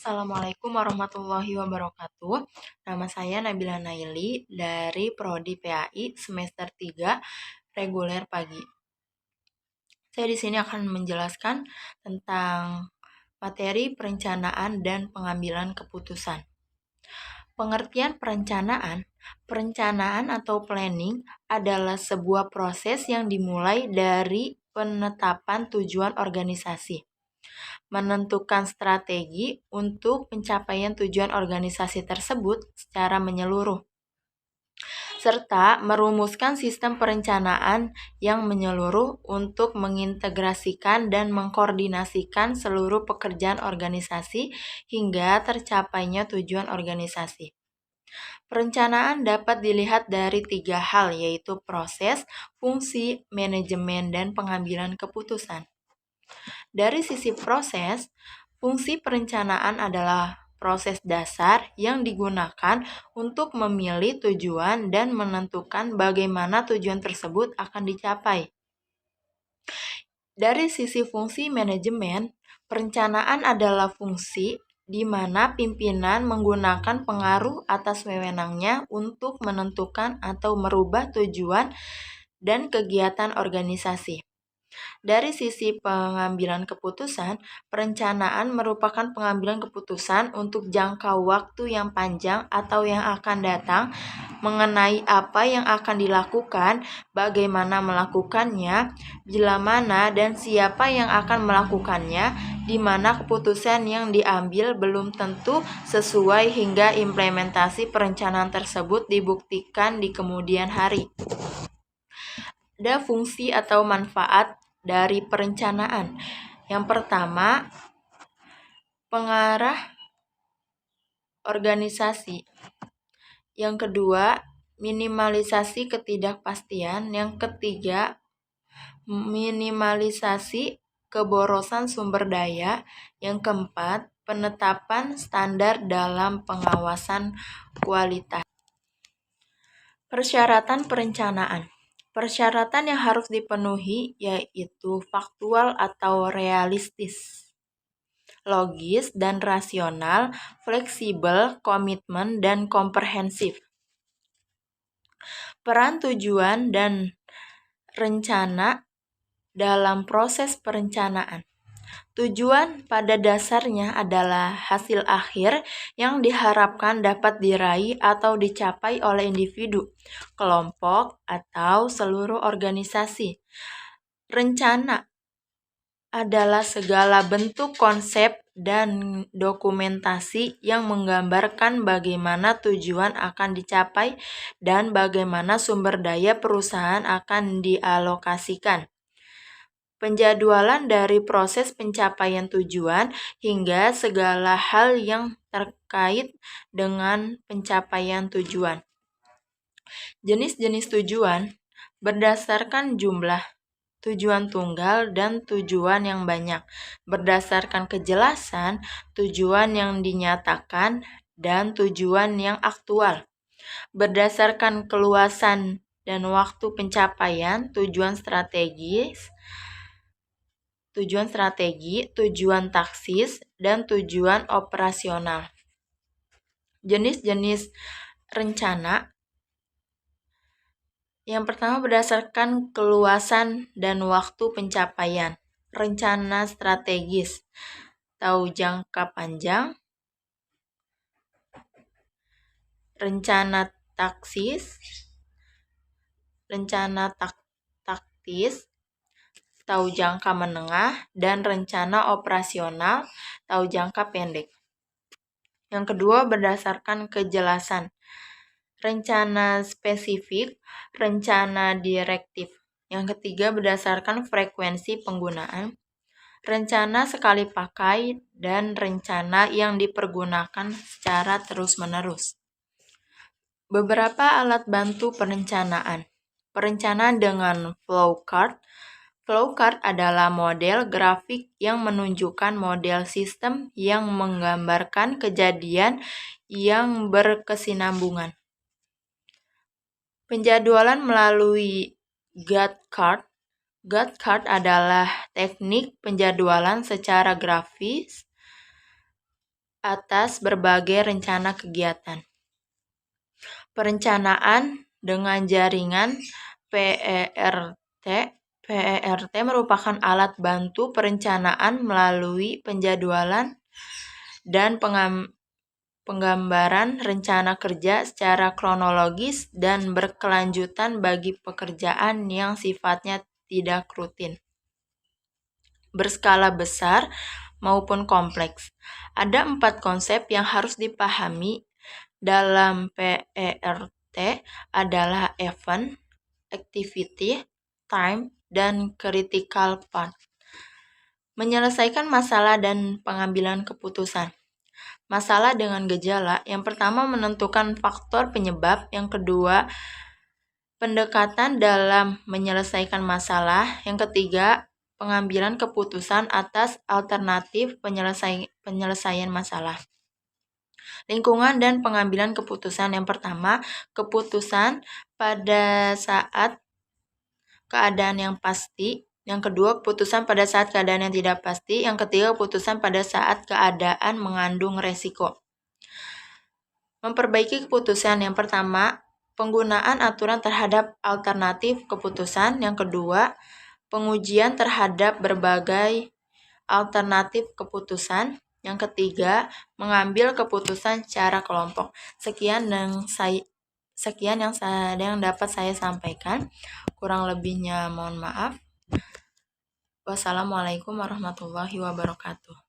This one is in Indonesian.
Assalamualaikum warahmatullahi wabarakatuh. Nama saya Nabila Naili dari Prodi PAI semester 3 reguler pagi. Saya di sini akan menjelaskan tentang materi perencanaan dan pengambilan keputusan. Pengertian perencanaan atau planning adalah sebuah proses yang dimulai dari penetapan tujuan organisasi, menentukan strategi untuk pencapaian tujuan organisasi tersebut secara menyeluruh, serta merumuskan sistem perencanaan yang menyeluruh untuk mengintegrasikan dan mengkoordinasikan seluruh pekerjaan organisasi hingga tercapainya tujuan organisasi. Perencanaan dapat dilihat dari 3 hal, yaitu proses, fungsi, manajemen, dan pengambilan keputusan. Dari sisi proses, fungsi perencanaan adalah proses dasar yang digunakan untuk memilih tujuan dan menentukan bagaimana tujuan tersebut akan dicapai. Dari sisi fungsi manajemen, perencanaan adalah fungsi di mana pimpinan menggunakan pengaruh atas wewenangnya untuk menentukan atau merubah tujuan dan kegiatan organisasi. Dari sisi pengambilan keputusan, perencanaan merupakan pengambilan keputusan untuk jangka waktu yang panjang atau yang akan datang mengenai apa yang akan dilakukan, bagaimana melakukannya, bila mana dan siapa yang akan melakukannya, di mana keputusan yang diambil belum tentu sesuai hingga implementasi perencanaan tersebut dibuktikan di kemudian hari. Ada fungsi atau manfaat dari perencanaan. Yang pertama, pengarah organisasi. Yang kedua, minimalisasi ketidakpastian. Yang ketiga, minimalisasi keborosan sumber daya. Yang keempat, penetapan standar dalam pengawasan kualitas. Persyaratan perencanaan. Persyaratan yang harus dipenuhi yaitu faktual atau realistis, logis dan rasional, fleksibel, komitmen, dan komprehensif. Peran tujuan dan rencana dalam proses perencanaan. Tujuan pada dasarnya adalah hasil akhir yang diharapkan dapat diraih atau dicapai oleh individu, kelompok, atau seluruh organisasi. Rencana adalah segala bentuk konsep dan dokumentasi yang menggambarkan bagaimana tujuan akan dicapai dan bagaimana sumber daya perusahaan akan dialokasikan. Penjadwalan dari proses pencapaian tujuan hingga segala hal yang terkait dengan pencapaian tujuan. Jenis-jenis tujuan berdasarkan jumlah, tujuan tunggal, dan tujuan yang banyak, berdasarkan kejelasan, tujuan yang dinyatakan, dan tujuan yang aktual, berdasarkan keluasan dan waktu pencapaian, tujuan strategi, tujuan taksis, dan tujuan operasional. Jenis-jenis rencana. Yang pertama, berdasarkan keluasan dan waktu pencapaian. Rencana strategis, tahu jangka panjang. Rencana taktis, tahu jangka menengah, dan rencana operasional, tahu jangka pendek. Yang kedua, berdasarkan kejelasan. Rencana spesifik, rencana direktif. Yang ketiga, berdasarkan frekuensi penggunaan. Rencana sekali pakai dan rencana yang dipergunakan secara terus-menerus. Beberapa alat bantu perencanaan. Perencanaan dengan flowchart. Flowchart adalah model grafik yang menunjukkan model sistem yang menggambarkan kejadian yang berkesinambungan. Penjadwalan melalui Gantt chart. Gantt chart adalah teknik penjadwalan secara grafis atas berbagai rencana kegiatan. Perencanaan dengan jaringan PERT. PERT merupakan alat bantu perencanaan melalui penjadwalan dan penggambaran rencana kerja secara kronologis dan berkelanjutan bagi pekerjaan yang sifatnya tidak rutin, berskala besar maupun kompleks. Ada 4 konsep yang harus dipahami dalam PERT adalah event, activity, time, dan critical path. Menyelesaikan masalah dan pengambilan keputusan. Masalah dengan gejala, yang pertama menentukan faktor penyebab, yang kedua pendekatan dalam menyelesaikan masalah, yang ketiga pengambilan keputusan atas alternatif penyelesaian masalah. Lingkungan dan pengambilan keputusan. Yang pertama, keputusan pada saat keadaan yang pasti. Yang kedua, keputusan pada saat keadaan yang tidak pasti. Yang ketiga, keputusan pada saat keadaan mengandung resiko. Memperbaiki keputusan. Yang pertama, penggunaan aturan terhadap alternatif keputusan. Yang kedua, pengujian terhadap berbagai alternatif keputusan. Yang ketiga, mengambil keputusan secara kelompok. Sekian yang dapat saya sampaikan. Kurang lebihnya mohon maaf. Wassalamualaikum warahmatullahi wabarakatuh.